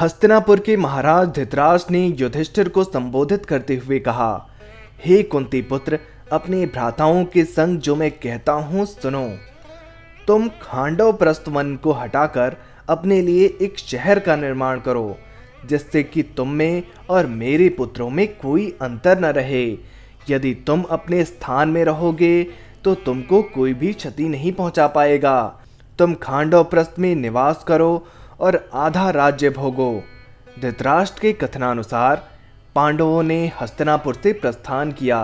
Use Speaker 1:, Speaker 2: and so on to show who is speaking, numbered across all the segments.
Speaker 1: हस्तिनापुर के महाराज धृतराष्ट्र ने युधिष्ठिर को संबोधित करते हुए कहा, हे कुंती पुत्र, अपने भ्राताओं के संग जो मैं कहता हूँ सुनो। तुम खांडव वन को हटाकर अपने लिए एक शहर का निर्माण करो, जिससे कि तुम में और मेरे पुत्रों में कोई अंतर न रहे। यदि तुम अपने स्थान में रहोगे तो तुमको कोई भी क्षति नहीं पहुंचा पाएगा। तुम खांडव में निवास करो और आधा राज्य भोगो। धृतराष्ट्र के कथनानुसार पांडवों ने हस्तिनापुर से प्रस्थान किया।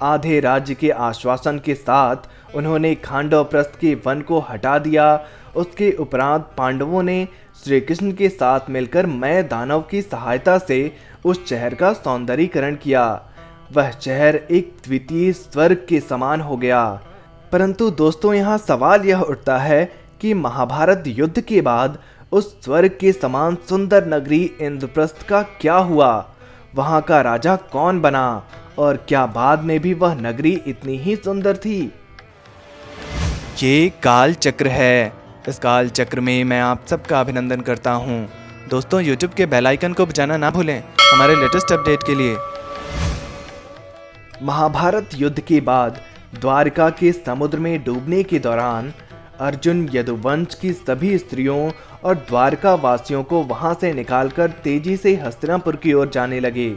Speaker 1: आधे राज्य के आश्वासन के साथ उन्होंने खांडवप्रस्थ के वन को हटा दिया। उसके उपरांत पांडवों ने श्री कृष्ण के साथ मिलकर मय दानव की सहायता से उस शहर का सौंदर्यीकरण किया। वह शहर एक द्वितीय स्वर्ग के समान हो गया। परंतु दोस्तों, यहाँ सवाल यह उठता है कि महाभारत युद्ध के बाद उस स्वर्ग के समान सुंदर नगरी इंद्रप्रस्थ का क्या हुआ? वहाँ का राजा कौन बना और क्या बाद में भी वह नगरी इतनी ही सुंदर थी? ये काल चक्र है। इस काल चक्र में मैं आप सबका अभिनंदन करता हूँ। दोस्तों, YouTube के बेल आइकन को बजाना ना भूलें हमारे लेटेस्ट अपडेट के लिए। महाभारत युद्ध के बाद द्वारका के समुद्र में डूबने के दौरान अर्जुन यदुवंश की सभी स्त्रियों और द्वारका वासियों को वहां से निकालकर तेजी से हस्तिनापुर की ओर जाने लगे।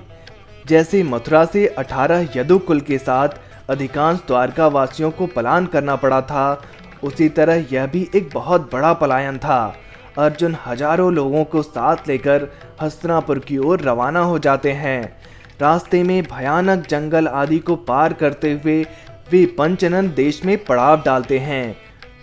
Speaker 1: जैसे मथुरा से 18 यदुकुल के साथ अधिकांश द्वारका वासियों को पलायन करना पड़ा था, उसी तरह यह भी एक बहुत बड़ा पलायन था। अर्जुन हजारों लोगों को साथ लेकर हस्तिनापुर की ओर रवाना हो जाते हैं। रास्ते में भयानक जंगल आदि को पार करते हुए वे पंचनन देश में पड़ाव डालते हैं।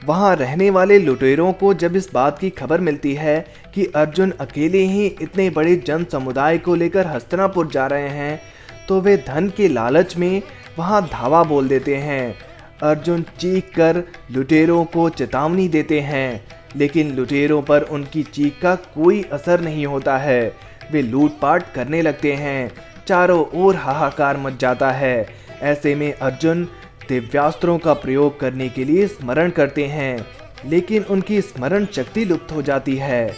Speaker 1: वहां रहने वाले लुटेरों को जब इस बात की खबर मिलती है कि अर्जुन अकेले ही इतने बड़े जन समुदाय को लेकर हस्तिनापुर जा रहे हैं, तो वे धन के लालच में वहां धावा बोल देते हैं। अर्जुन चीख कर लुटेरों को चेतावनी देते हैं, लेकिन लुटेरों पर उनकी चीख का कोई असर नहीं होता है। वे लूटपाट करने लगते हैं। चारों ओर हाहाकार मच जाता है। ऐसे में अर्जुन दिव्यास्त्रों का प्रयोग करने के लिए स्मरण करते हैं, लेकिन उनकी स्मरण शक्ति लुप्त हो जाती है।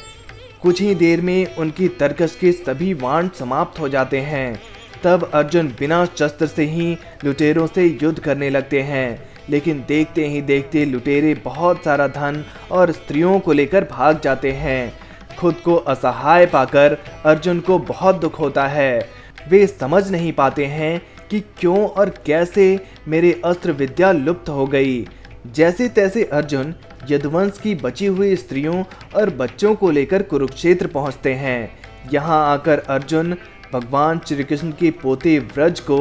Speaker 1: कुछ ही देर में उनकी तरकश के सभी बाण समाप्त हो जाते हैं। तब अर्जुन बिना शस्त्र से ही लुटेरों से युद्ध करने लगते हैं, लेकिन देखते ही देखते लुटेरे बहुत सारा धन और स्त्रियों को लेकर भाग जाते हैं। खुद को असहाय पाकर अर्जुन को बहुत दुख होता है। वे समझ नहीं पाते हैं कि क्यों और कैसे मेरे अस्त्र विद्या लुप्त हो गई। जैसे तैसे अर्जुन यदुवंश की बची हुई स्त्रियों और बच्चों को लेकर कुरुक्षेत्र पहुंचते हैं। यहाँ आकर अर्जुन भगवान श्री कृष्ण के पोते व्रज को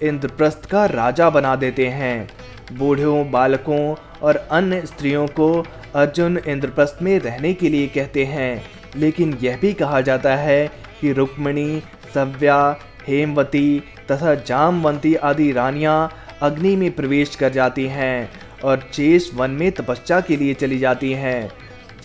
Speaker 1: इंद्रप्रस्थ का राजा बना देते हैं। बूढ़ों, बालकों और अन्य स्त्रियों को अर्जुन इंद्रप्रस्थ में रहने के लिए कहते हैं, लेकिन यह भी कहा जाता है कि रुक्मिणी, सव्या, हेमवती तथा जामवंती आदि रानियां अग्नि में प्रवेश कर जाती हैं और शेष वन में तपस्या के लिए चली जाती हैं।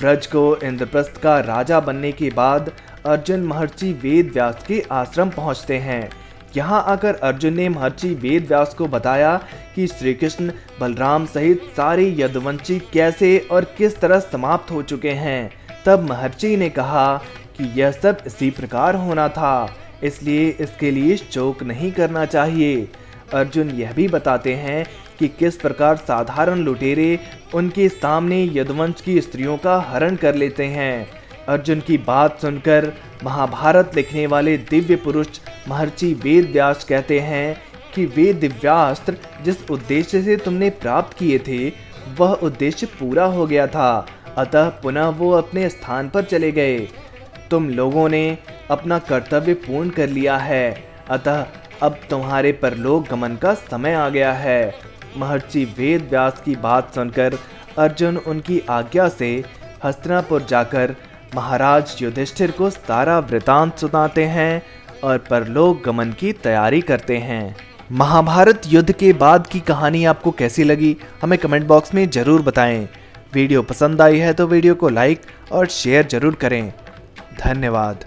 Speaker 1: व्रज को इंद्रप्रस्थ का राजा बनने के बाद अर्जुन महर्षि वेदव्यास के आश्रम पहुंचते हैं। यहाँ आकर अर्जुन ने महर्षि वेदव्यास को बताया कि श्री कृष्ण बलराम सहित सारे यदुवंशी कैसे और किस तरह समाप्त हो चुके हैं। तब महर्षि ने कहा कि यह सब इसी प्रकार होना था, इसलिए इसके लिए शोक नहीं करना चाहिए। अर्जुन यह भी बताते हैं कि किस प्रकार साधारण लुटेरे उनके सामने यदुवंश की स्त्रियों का हरण कर लेते हैं। अर्जुन की बात सुनकर महाभारत लिखने वाले दिव्य पुरुष महर्षि वेदव्यास कहते हैं कि वे दिव्यास्त्र जिस उद्देश्य से तुमने प्राप्त किए थे, वह उद्देश्य पूरा हो गया था, अतः पुनः वो अपने स्थान पर चले गए। तुम लोगों ने अपना कर्तव्य पूर्ण कर लिया है, अतः अब तुम्हारे परलोक गमन का समय आ गया है। महर्षि वेदव्यास की बात सुनकर अर्जुन उनकी आज्ञा से हस्तिनापुर जाकर महाराज युधिष्ठिर को सारा वृतांत सुनाते हैं और परलोक गमन की तैयारी करते हैं। महाभारत युद्ध के बाद की कहानी आपको कैसी लगी, हमें कमेंट बॉक्स में जरूर बताएं। वीडियो पसंद आई है तो वीडियो को लाइक और शेयर जरूर करें। धन्यवाद।